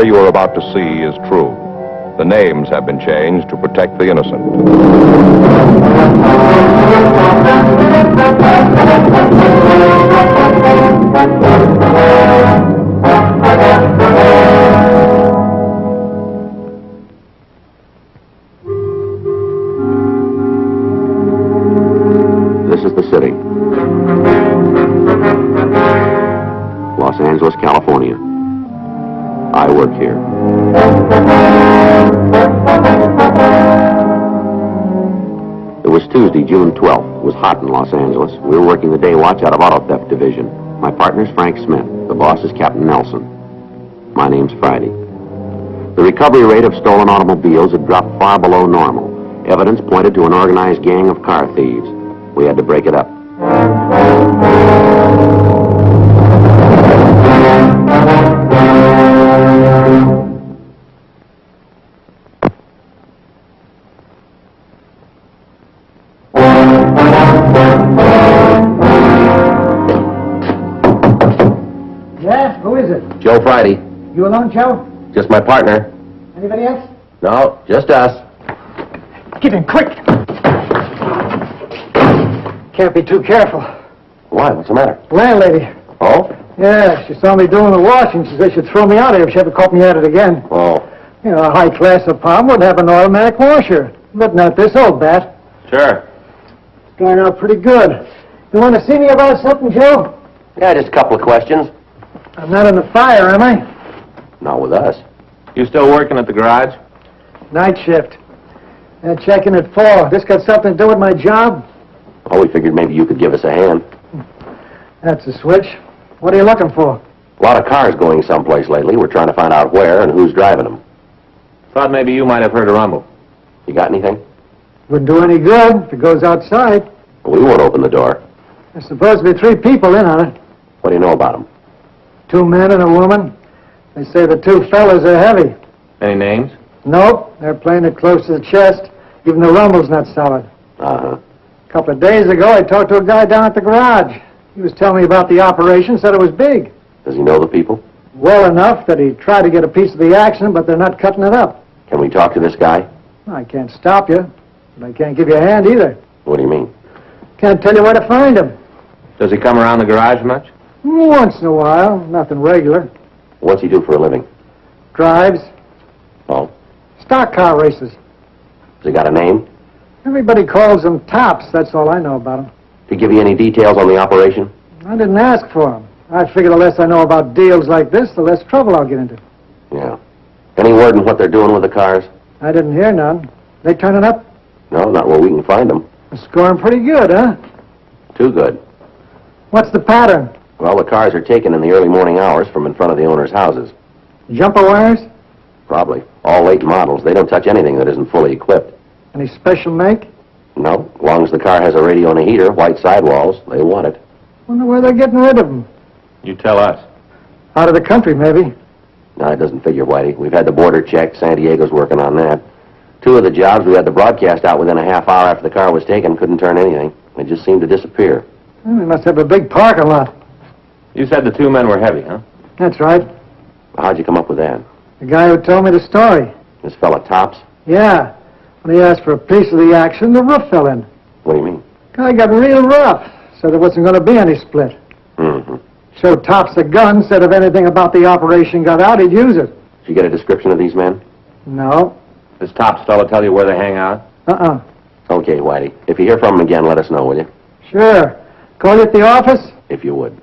story you are about to see is true. The names have been changed to protect the innocent. This is the city. Los Angeles, California. I work here. It was Tuesday, June 12th. It was hot in Los Angeles. We were working the day watch out of Auto Theft Division. My partner's Frank Smith. The boss is Captain Nelson. My name's Friday. The recovery rate of stolen automobiles had dropped far below normal. Evidence pointed to an organized gang of car thieves. We had to break it up. Yeah, who is it? Joe Friday. You alone, Joe? Just my partner. Anybody else? No, just us. Get in, quick! Can't be too careful. Why? What's the matter? Landlady. Oh? Yeah, she saw me doing the washing. She said she'd throw me out of here if she ever caught me at it again. Oh. You know, a high-class apartment would have an automatic washer. But not this old bat. Sure. It's going out pretty good. You want to see me about something, Joe? Yeah, just a couple of questions. I'm not in the fire, am I? Not with us. You still working at the garage? Night shift. And checking at 4. This got something to do with my job? Oh, we figured maybe you could give us a hand. That's a switch. What are you looking for? A lot of cars going someplace lately. We're trying to find out where and who's driving them. Thought maybe you might have heard a rumble. You got anything? Wouldn't do any good if it goes outside. Well, we won't open the door. There's supposed to be 3 people in on it. What do you know about them? 2 men and a woman. They say the 2 fellas are heavy. Any names? Nope, they're playing it close to the chest. Even the rumble's not solid. Uh-huh. A couple of days ago, I talked to a guy down at the garage. He was telling me about the operation, said it was big. Does he know the people? Well enough that he tried to get a piece of the action, but they're not cutting it up. Can we talk to this guy? I can't stop you, but I can't give you a hand either. What do you mean? Can't tell you where to find him. Does he come around the garage much? Once in a while, nothing regular. What's he do for a living? Drives, Oh? stock car races. Has he got a name? Everybody calls them tops, that's all I know about them. Did he give you any details on the operation? I didn't ask for them. I figure the less I know about deals like this, the less trouble I'll get into. Yeah. Any word on what they're doing with the cars? I didn't hear none. They turning up? No, not where we can find them. They're scoring pretty good, huh? Too good. What's the pattern? Well, the cars are taken in the early morning hours from in front of the owners' houses. Jumper wires? Probably. All late models. They don't touch anything that isn't fully equipped. Any special make? No. As long as the car has a radio and a heater, white sidewalls, they want it. Wonder where they're getting rid of them. You tell us. Out of the country, maybe. No, it doesn't figure, Whitey. We've had the border checked. San Diego's working on that. 2 of the jobs, we had the broadcast out within a half hour after the car was taken. Couldn't turn anything. They just seemed to disappear. Well, they must have a big parking lot. You said the 2 men were heavy, huh? That's right. How'd you come up with that? The guy who told me the story. This fella Tops? Yeah. When he asked for a piece of the action, the roof fell in. What do you mean? Guy got real rough. Said there wasn't going to be any split. Mm-hmm. Showed Tops the gun, said if anything about the operation got out, he'd use it. Did you get a description of these men? No. Does Tops fella tell you where they hang out? Uh-uh. Okay, Whitey. If you hear from them again, let us know, will you? Sure. Call you at the office? If you would.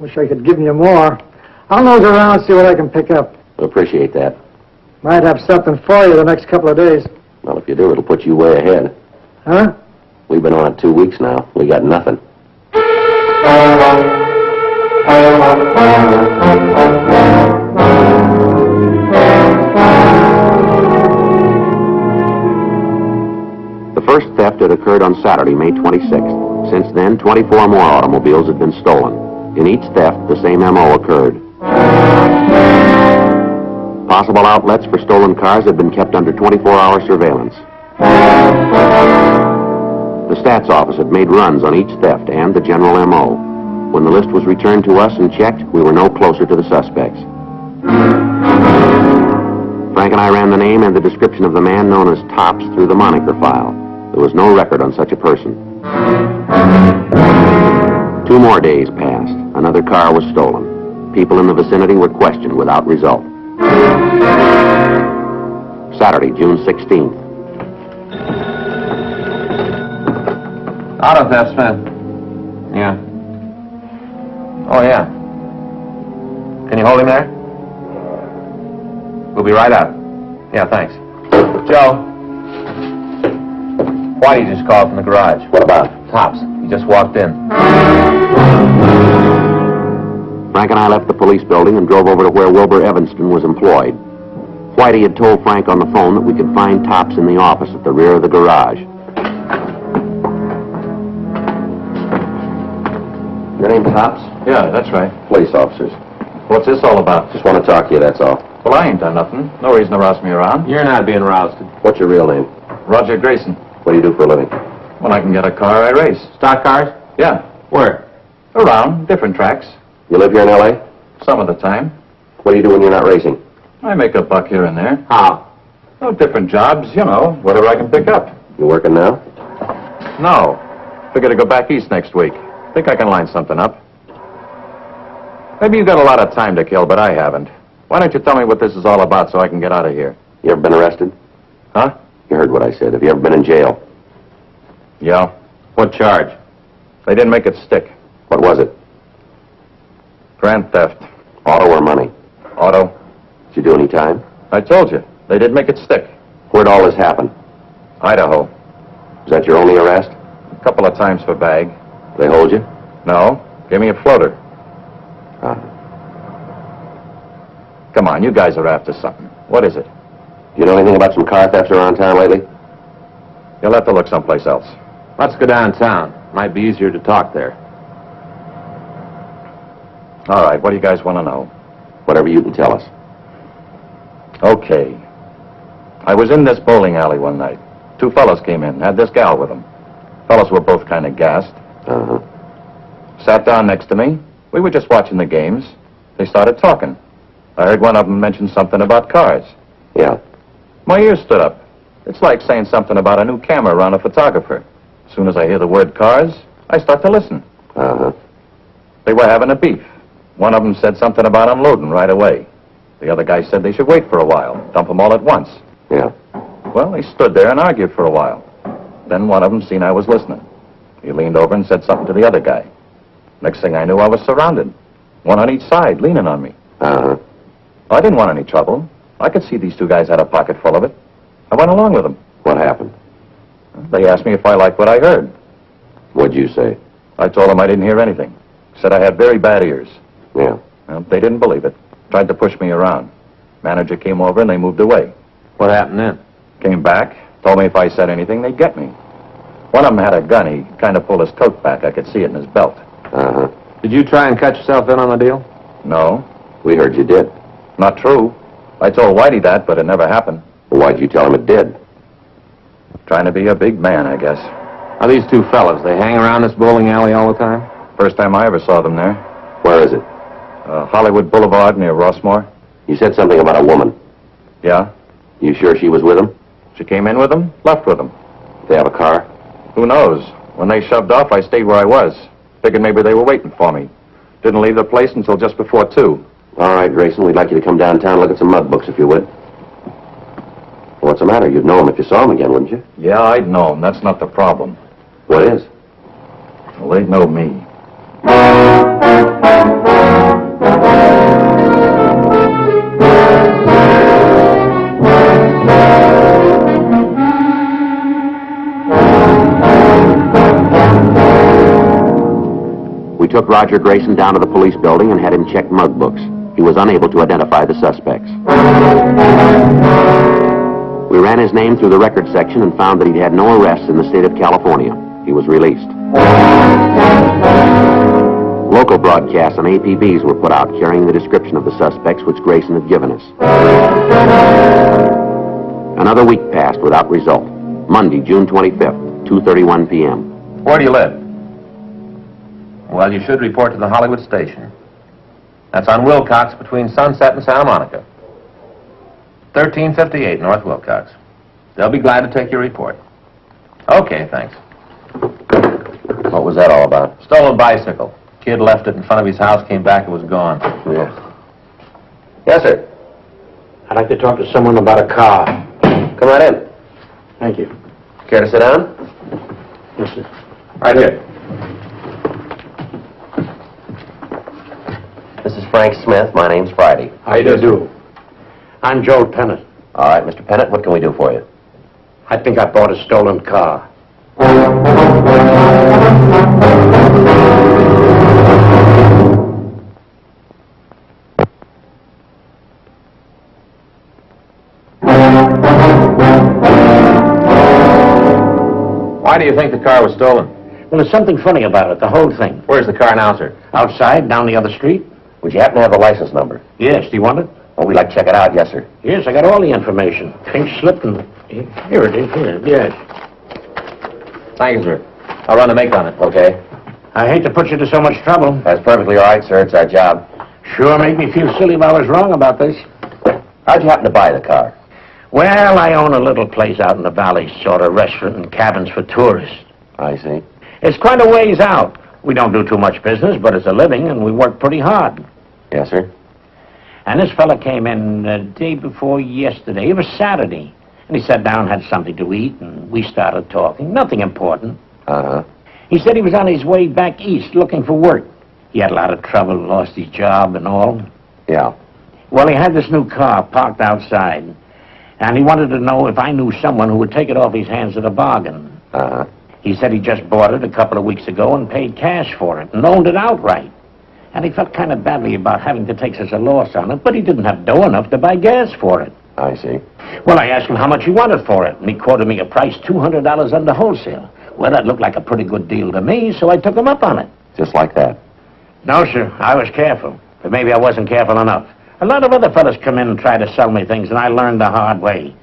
Wish I could give you more. I'll nose around, see what I can pick up. We appreciate that. Might have something for you the next couple of days. Well, if you do, it'll put you way ahead. Huh? We've been on it 2 weeks now. We got nothing. The first theft had occurred on Saturday, May 26th. Since then, 24 more automobiles had been stolen. In each theft, the same MO occurred. Possible outlets for stolen cars had been kept under 24-hour surveillance. The stats office had made runs on each theft and the general MO. When the list was returned to us and checked, we were no closer to the suspects. Frank and I ran the name and the description of the man known as Tops through the moniker file. There was no record on such a person. 2 more days passed. Another car was stolen. People in the vicinity were questioned without result. Saturday, June 16th. Auto theft, Smith. Yeah. Oh, yeah. Can you hold him there? We'll be right out. Yeah, thanks. Joe. Whitey just called from the garage. What about? Tops. He just walked in. Frank and I left the police building and drove over to where Wilbur Evanston was employed. Whitey had told Frank on the phone that we could find Tops in the office at the rear of the garage. Your name Tops? Yeah, that's right. Police officers. What's this all about? Just want to talk to you, that's all. Well, I ain't done nothing. No reason to roust me around. You're not being rousted. What's your real name? Roger Grayson. What do you do for a living? When I can get a car, I race. Stock cars? Yeah. Where? Around, different tracks. You live here in L.A.? Some of the time. What do you do when you're not racing? I make a buck here and there. How? Oh, different jobs, you know, whatever I can pick up. You working now? No. Figure to go back east next week. Think I can line something up. Maybe you got a lot of time to kill, but I haven't. Why don't you tell me what this is all about so I can get out of here? You ever been arrested? Huh? You heard what I said. Have you ever been in jail? Yeah. What charge? They didn't make it stick. What was it? Grand theft. Auto or money? Auto. Did you do any time? I told you. They didn't make it stick. Where'd all this happen? Idaho. Was that your only arrest? A couple of times for bag. They hold you? No. Give me a floater. Come on, you guys are after something. What is it? Do you know anything about some car thefts around town lately? You'll have to look someplace else. Let's go downtown. Might be easier to talk there. All right, what do you guys want to know? Whatever you can tell us. Okay. I was in this bowling alley one night. 2 fellas came in, had this gal with them. Fellas were both kind of gassed. Uh-huh. Sat down next to me. We were just watching the games. They started talking. I heard one of them mention something about cars. Yeah. My ears stood up. It's like saying something about a new camera around a photographer. As soon as I hear the word cars, I start to listen. Uh-huh. They were having a beef. One of them said something about unloading right away. The other guy said they should wait for a while, dump them all at once. Yeah. Well, they stood there and argued for a while. Then one of them seen I was listening. He leaned over and said something to the other guy. Next thing I knew, I was surrounded. One on each side, leaning on me. Uh-huh. I didn't want any trouble. I could see these 2 guys had a pocket full of it. I went along with them. What happened? They asked me if I liked what I heard. What'd you say? I told them I didn't hear anything. Said I had very bad ears. Yeah. Well, they didn't believe it. Tried to push me around. Manager came over and they moved away. What happened then? Came back, told me if I said anything, they'd get me. One of them had a gun. He kind of pulled his coat back. I could see it in his belt. Uh-huh. Did you try and cut yourself in on the deal? No, We heard you did. not true. I told Whitey that, but it never happened. Well, why'd you tell him it did? Trying to be a big man, I guess. Now, these 2 fellas, they hang around this bowling alley all the time? First time I ever saw them there. Where is it? Hollywood Boulevard near Rossmore. You said something about a woman. Yeah. You sure she was with him? She came in with them, left with them. They have a car? Who knows? When they shoved off, I stayed where I was. Figured maybe they were waiting for me. Didn't leave the place until just before 2. All right, Grayson, we'd like you to come downtown and look at some mud books, if you would. What's the matter? You'd know him if you saw him again, wouldn't you? Yeah, I'd know him. That's not the problem. What is? Well, they'd know me. We took Roger Grayson down to the police building and had him check mug books. He was unable to identify the suspects. We ran his name through the record section and found that he'd had no arrests in the state of California. He was released. Local broadcasts on APBs were put out carrying the description of the suspects which Grayson had given us. Another week passed without result. Monday, June 25th, 2:31 p.m. Where do you live? Well, you should report to the Hollywood station. That's on Wilcox between Sunset and Santa Monica. 1358 North Wilcox. They'll be glad to take your report. Okay, thanks. What was that all about? Stolen bicycle. Kid left it in front of his house, came back, it was gone. Yeah. Yes, sir. I'd like to talk to someone about a car. Come right in. Thank you. Care to sit down? Yes, sir. Right here. This is Frank Smith. My name's Friday. How do you do? I'm Joel Pennant. All right, Mr. Pennant, what can we do for you? I think I bought a stolen car. Why do you think the car was stolen? Well, there's something funny about it, the whole thing. Where's the car announcer? Outside, down the other street? Would you happen to have the license number? Yes, do you want it? Oh, we'd like to check it out, yes, sir. Yes, I got all the information. Pink slip and... Here it is, here, yes. Thank you, sir. I'll run the make on it. Okay. I hate to put you to so much trouble. That's perfectly all right, sir. It's our job. Sure made me feel silly if I was wrong about this. How'd you happen to buy the car? Well, I own a little place out in the valley, sort of restaurant and cabins for tourists. I see. It's quite a ways out. We don't do too much business, but it's a living, and we work pretty hard. Yes, sir. And this fella came in the day before yesterday. It was Saturday. And he sat down, had something to eat, and we started talking. Nothing important. Uh-huh. He said he was on his way back east looking for work. He had a lot of trouble, lost his job and all. Yeah. Well, he had this new car parked outside. And he wanted to know if I knew someone who would take it off his hands at a bargain. Uh-huh. He said he just bought it a couple of weeks ago and paid cash for it and owned it outright. And he felt kind of badly about having to take such a loss on it, but he didn't have dough enough to buy gas for it. I see. Well, I asked him how much he wanted for it, and he quoted me a price $200 under wholesale. Well, that looked like a pretty good deal to me, so I took him up on it. Just like that. No, sir, I was careful, but maybe I wasn't careful enough. A lot of other fellas come in and try to sell me things, and I learned the hard way.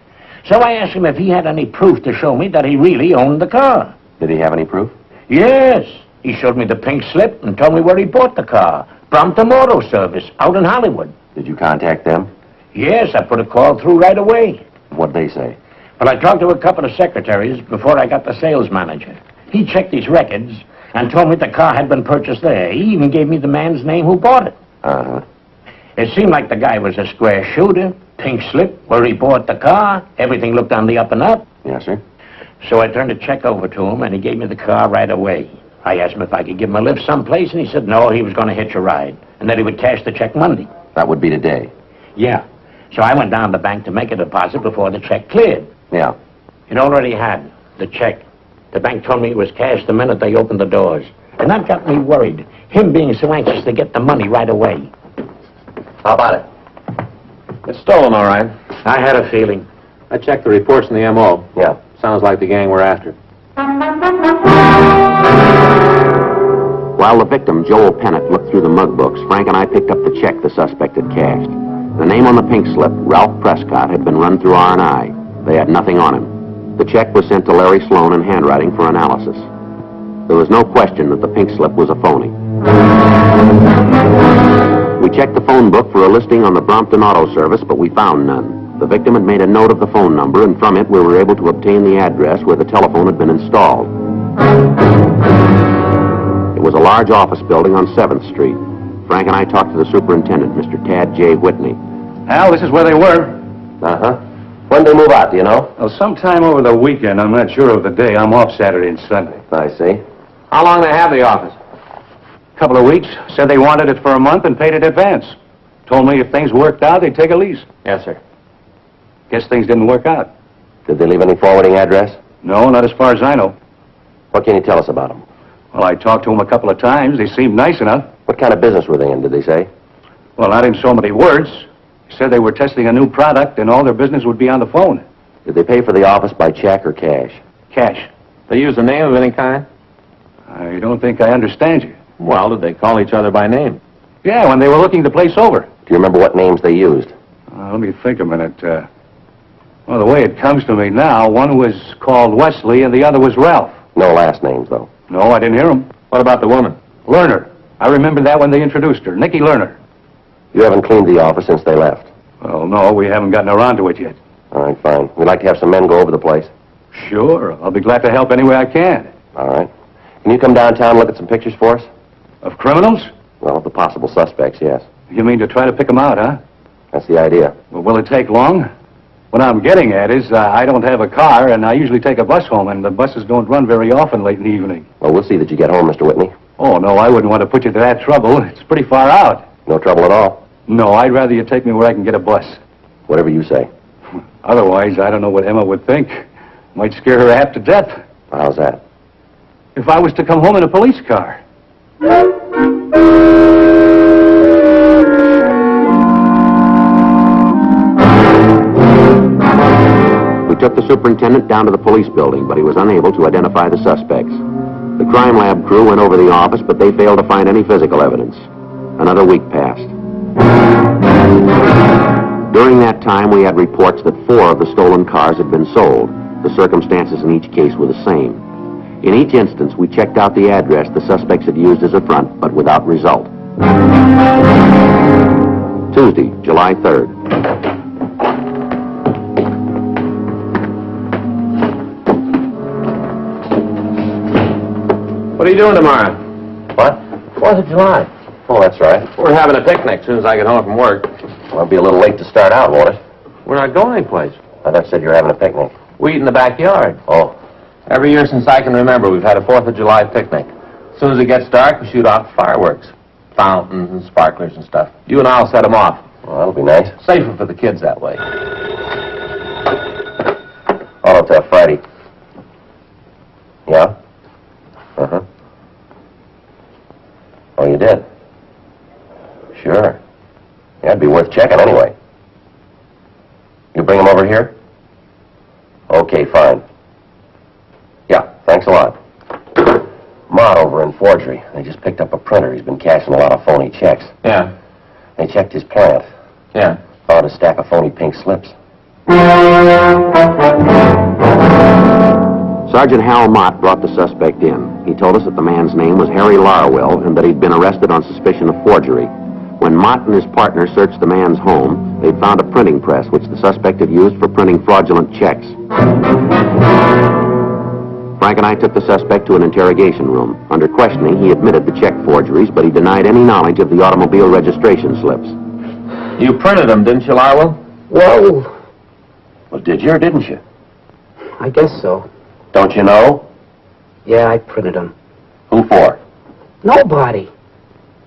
So I asked him if he had any proof to show me that he really owned the car. Did he have any proof? Yes. He showed me the pink slip and told me where he bought the car. Brompton Auto Service, out in Hollywood. Did you contact them? Yes, I put a call through right away. What'd they say? Well, I talked to a couple of secretaries before I got the sales manager. He checked his records and told me the car had been purchased there. He even gave me the man's name who bought it. Uh-huh. It seemed like the guy was a square shooter, pink slip, where he bought the car. Everything looked on the up and up. Yes, sir. So I turned a check over to him, and he gave me the car right away. I asked him if I could give him a lift someplace, and he said no, he was going to hitch a ride, and that he would cash the check Monday. That would be today. Yeah. So I went down to the bank to make a deposit before the check cleared. Yeah. It already had the check. The bank told me it was cashed the minute they opened the doors. And that got me worried, him being so anxious to get the money right away. How about it? It's stolen, all right. I had a feeling. I checked the reports in the MO. Yeah. Sounds like the gang we're after. While the victim, Joel Pennant, looked through the mug books, Frank and I picked up the check the suspect had cashed. The name on the pink slip, Ralph Prescott, had been run through R&I. They had nothing on him. The check was sent to Larry Sloan in handwriting for analysis. There was no question that the pink slip was a phony. We checked the phone book for a listing on the Brompton Auto Service, but we found none. The victim had made a note of the phone number, and from it we were able to obtain the address where the telephone had been installed. It was a large office building on 7th Street. Frank and I talked to the superintendent, Mr. Tad J. Whitney. Al, this is where they were. Uh-huh. When did they move out, do you know? Well, sometime over the weekend. I'm not sure of the day. I'm off Saturday and Sunday. I see. How long they have the office? A couple of weeks. Said they wanted it for a month and paid it advance. Told me if things worked out, they'd take a lease. Yes, sir. Guess things didn't work out. Did they leave any forwarding address? No, not as far as I know. What can you tell us about them? Well, I talked to them a couple of times. They seemed nice enough. What kind of business were they in, did they say? Well, not in so many words. Said they were testing a new product and all their business would be on the phone. Did they pay for the office by check or cash? Cash. They use a name of any kind? I don't think I understand you. Well, did they call each other by name? Yeah, when they were looking the place over. Do you remember what names they used? Let me think a minute. Well, the way it comes to me now, one was called Wesley and the other was Ralph. No last names, though. No, I didn't hear them. What about the woman? Lerner. I remember that when they introduced her. Nicky Lerner. You haven't cleaned the office since they left. Well, no, we haven't gotten around to it yet. All right, fine. We'd like to have some men go over the place. Sure, I'll be glad to help any way I can. All right. Can you come downtown and look at some pictures for us? Of criminals? Well, of the possible suspects, yes. You mean to try to pick them out, huh? That's the idea. Well, will it take long? What I'm getting at is I don't have a car, and I usually take a bus home, and the buses don't run very often late in the evening. Well, we'll see that you get home, Mr. Whitney. Oh, no, I wouldn't want to put you to that trouble. It's pretty far out. No trouble at all. No, I'd rather you take me where I can get a bus. Whatever you say. Otherwise, I don't know what Emma would think. Might scare her half to death. How's that? If I was to come home in a police car. We took the superintendent down to the police building, but he was unable to identify the suspects. The crime lab crew went over the office, but they failed to find any physical evidence. Another week passed. During that time, we had reports that 4 of the stolen cars had been sold. The circumstances in each case were the same. In each instance, we checked out the address the suspects had used as a front, but without result. Tuesday, July 3rd. What are you doing tomorrow? What? 4th of July. Oh, that's right. We're having a picnic as soon as I get home from work. Well, it'll be a little late to start out, won't it? We're not going anyplace. I thought you said you were having a picnic. We eat in the backyard. Oh. Every year since I can remember, we've had a 4th of July picnic. As soon as it gets dark, we shoot off fireworks. Fountains and sparklers and stuff. You and I'll set them off. Well, that'll be nice. Safer for the kids that way. Oh, it's Friday. Yeah? Uh-huh. Oh, you did? Sure. Yeah, it'd be worth checking anyway. You bring him over here? Okay, fine. Yeah, thanks a lot. Mott over in forgery. They just picked up a printer. He's been cashing a lot of phony checks. Yeah. They checked his plant. Yeah. Found a stack of phony pink slips. Sergeant Hal Mott brought the suspect in. He told us that the man's name was Harry Larwell and that he'd been arrested on suspicion of forgery. When Mott and his partner searched the man's home, they'd found a printing press which the suspect had used for printing fraudulent checks. Frank and I took the suspect to an interrogation room. Under questioning, he admitted the check forgeries, but he denied any knowledge of the automobile registration slips. You printed them, didn't you, Larwell? Whoa. Well, did you or didn't you? I guess so. Don't you know? Yeah, I printed them. Who for? Nobody.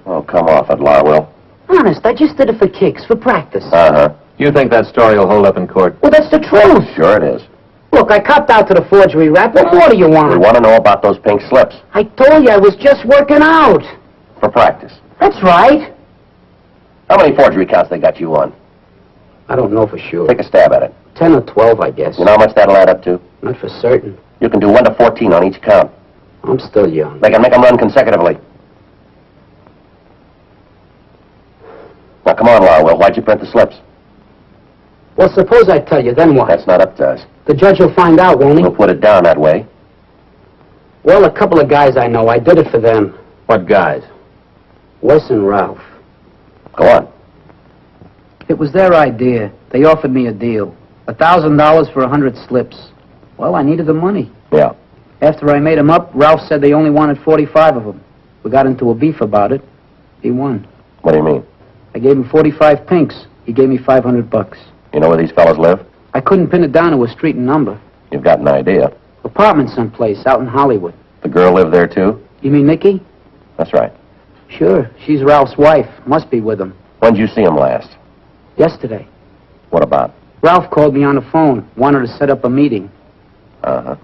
Oh, come off it, Larwell. Honest, I just did it for kicks, for practice. Uh-huh. You think that story will hold up in court? Well, that's the truth. Sure it is. Look, I copped out to the forgery rap. What more do you We want? want to know about those pink slips. I told you I was just working out. For practice. That's right. How many forgery counts they got you on? I don't know for sure. Take a stab at it. 10 or 12, I guess. You know how much that'll add up to? Not for certain. You can do 1 to 14 on each count. I'm still young. They can make them run consecutively. Now, come on, Larwell. Why'd you print the slips? Well, suppose I tell you, then what? That's not up to us. The judge will find out, won't he? We'll put it down that way. Well, a couple of guys I know. I did it for them. What guys? Wes and Ralph. Go on. It was their idea. They offered me a deal. $1,000 for 100 slips. Well, I needed the money. Yeah. After I made them up, Ralph said they only wanted 45 of them. We got into a beef about it. He won. What do you mean? I gave him 45 pinks. He gave me $500. You know where these fellas live? I couldn't pin it down to a street and number. You've got an idea. Apartment someplace out in Hollywood. The girl lived there, too? You mean Mickey? That's right. Sure. She's Ralph's wife. Must be with him. When'd you see him last? Yesterday. What about? Ralph called me on the phone. Wanted to set up a meeting. Uh-huh.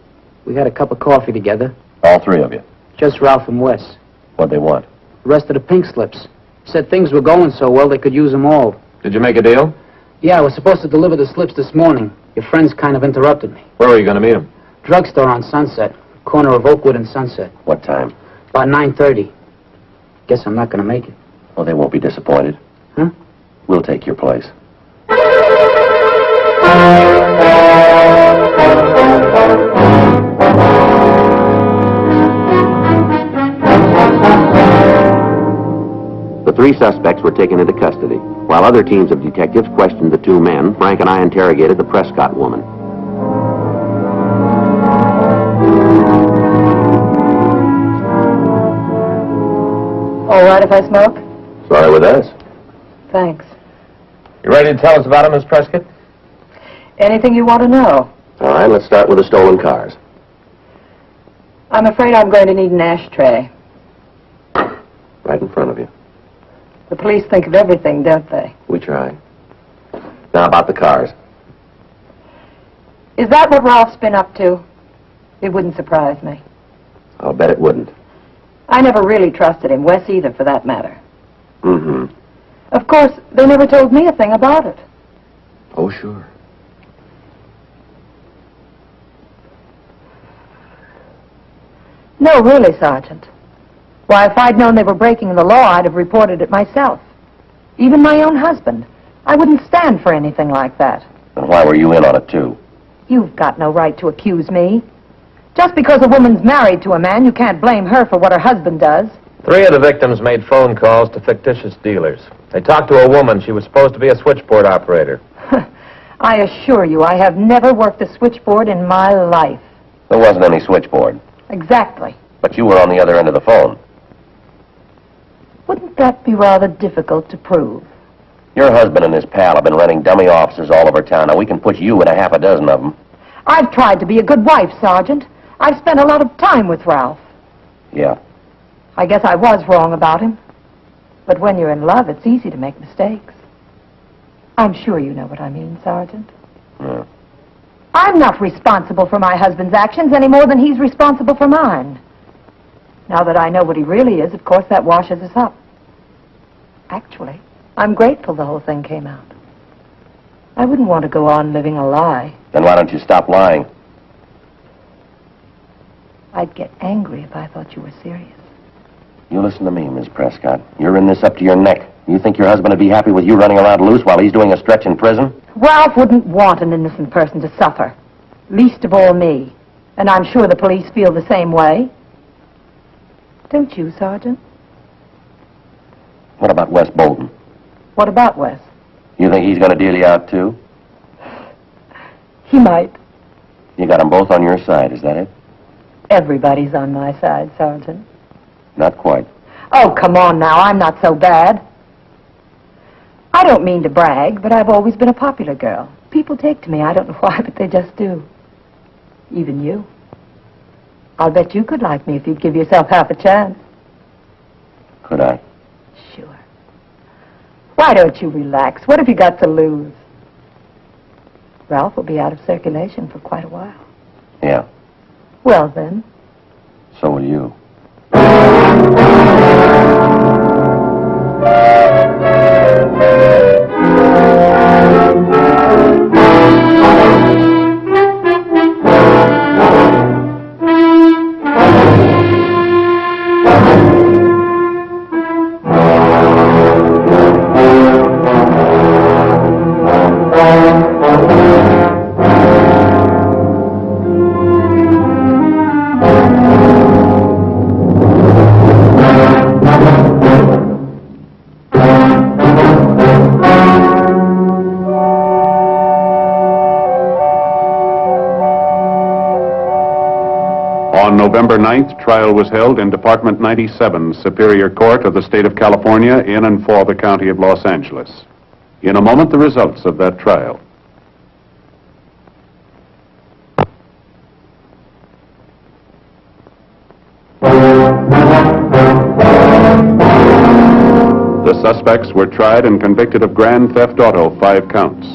We had a cup of coffee together. All 3 of you? Just Ralph and Wes. What'd they want? The rest of the pink slips. Said things were going so well they could use them all. Did you make a deal? Yeah, I was supposed to deliver the slips this morning. Your friends kind of interrupted me. Where were you going to meet him? Drugstore on Sunset. Corner of Oakwood and Sunset. What time? About 9:30. Guess I'm not going to make it. Well, they won't be disappointed. Huh? We'll take your place. The 3 suspects were taken into custody. While other teams of detectives questioned the two men, Frank and I interrogated the Prescott woman. All right if I smoke? Sorry with us. Thanks. You ready to tell us about him, Miss Prescott? Anything you want to know? All right, let's start with the stolen cars. I'm afraid I'm going to need an ashtray. Right in front of you. The police think of everything, don't they? We try. Now about the cars. Is that what Ralph's been up to? It wouldn't surprise me. I'll bet it wouldn't. I never really trusted him, Wes either, for that matter. Mm-hmm. Of course, they never told me a thing about it. Oh, sure. No, really, Sergeant. Why, if I'd known they were breaking the law, I'd have reported it myself. Even my own husband. I wouldn't stand for anything like that. Then why were you in on it, too? You've got no right to accuse me. Just because a woman's married to a man, you can't blame her for what her husband does. 3 of the victims made phone calls to fictitious dealers. They talked to a woman. She was supposed to be a switchboard operator. I assure you, I have never worked a switchboard in my life. There wasn't any switchboard. Exactly. But you were on the other end of the phone. Wouldn't that be rather difficult to prove? Your husband and his pal have been running dummy offices all over town. Now, we can put you in a half a dozen of them. I've tried to be a good wife, Sergeant. I've spent a lot of time with Ralph. Yeah. I guess I was wrong about him. But when you're in love, it's easy to make mistakes. I'm sure you know what I mean, Sergeant. Yeah. I'm not responsible for my husband's actions any more than he's responsible for mine. Now that I know what he really is, of course, that washes us up. Actually, I'm grateful the whole thing came out. I wouldn't want to go on living a lie. Then why don't you stop lying? I'd get angry if I thought you were serious. You listen to me, Miss Prescott. You're in this up to your neck. You think your husband would be happy with you running around loose while he's doing a stretch in prison? Ralph wouldn't want an innocent person to suffer. Least of all me. And I'm sure the police feel the same way. Don't you, Sergeant? What about Wes Bolton? What about Wes? You think he's going to deal you out, too? He might. You got them both on your side, is that it? Everybody's on my side, Sergeant. Not quite. Oh, come on now. I'm not so bad. I don't mean to brag, but I've always been a popular girl. People take to me. I don't know why, but they just do. Even you. I'll bet you could like me if you'd give yourself half a chance. Could I? Sure. Why don't you relax? What have you got to lose? Ralph will be out of circulation for quite a while. Yeah. Well, then. So will you. On November 9th, trial was held in Department 97, Superior Court of the State of California, in and for the County of Los Angeles. In a moment, the results of that trial. The suspects were tried and convicted of grand theft auto, 5 counts.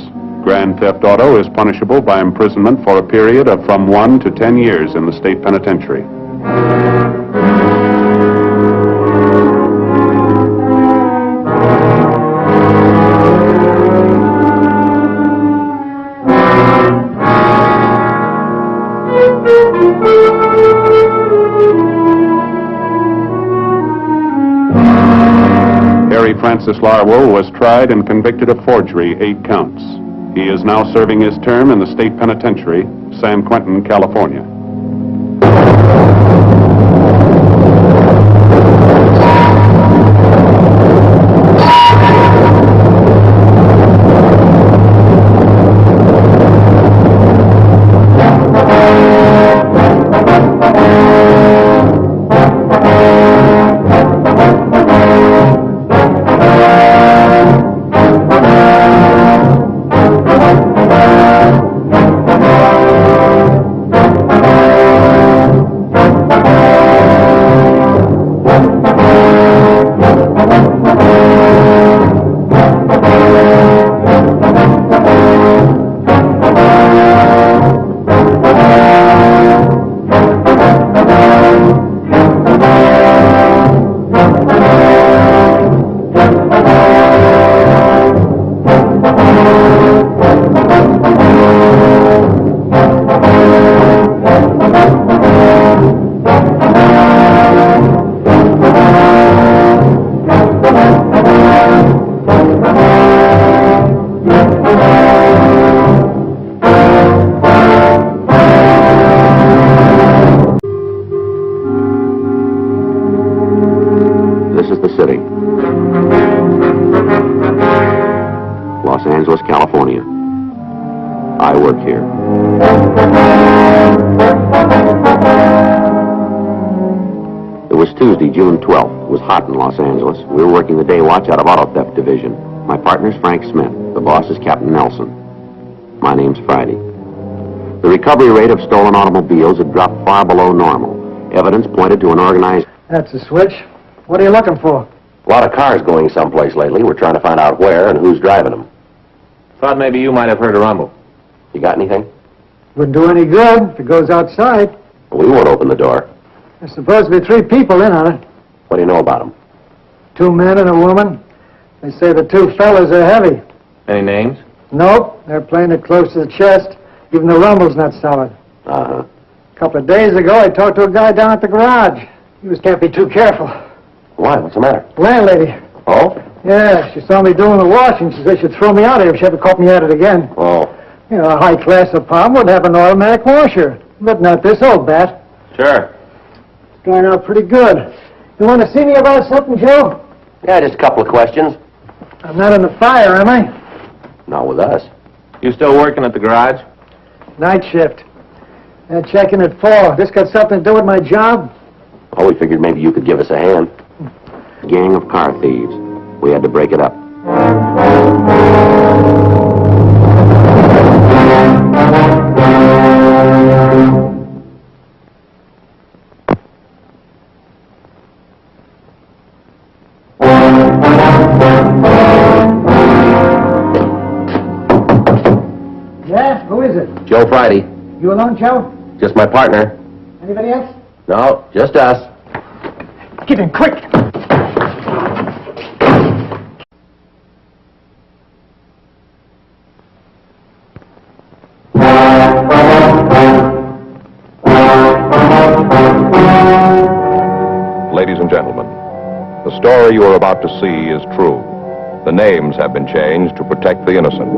Grand theft auto is punishable by imprisonment for a period of from 1 to 10 years in the state penitentiary. Francis Larwell was tried and convicted of forgery, 8 counts. He is now serving his term in the state penitentiary, San Quentin, California. Tuesday, June 12th. It was hot in Los Angeles. We were working the day watch out of Auto Theft Division. My partner's Frank Smith. The boss is Captain Nelson. My name's Friday. The recovery rate of stolen automobiles had dropped far below normal. Evidence pointed to an organized... That's a switch. What are you looking for? A lot of cars going someplace lately. We're trying to find out where and who's driving them. Thought maybe you might have heard a rumble. You got anything? Wouldn't do any good if it goes outside. We won't open the door. There's supposed to be 3 people in on it. What do you know about them? 2 men and a woman. They say the 2 fellas are heavy. Any names? Nope, they're playing it close to the chest. Even the rumble's not solid. Uh-huh. A couple of days ago, I talked to a guy down at the garage. He was can't be too careful. Why? What's the matter? Landlady. Oh? Yeah, she saw me doing the washing. She said they should throw me out here if she ever caught me at it again. Oh. You know, a high-class apartment would have an automatic washer. But not this old bat. Sure. It's going out pretty good. You want to see me about something, Joe? Yeah, just a couple of questions. I'm not in the fire, am I? Not with us. You still working at the garage? Night shift. And checking at 4. This got something to do with my job? Oh, we figured maybe you could give us a hand. Gang of car thieves. We had to break it up. Yeah? Who is it? Joe Friday. You alone, Joe? Just my partner. Anybody else? No, just us. Get in, quick! Ladies and gentlemen, the story you are about to see is true. The names have been changed to protect the innocent.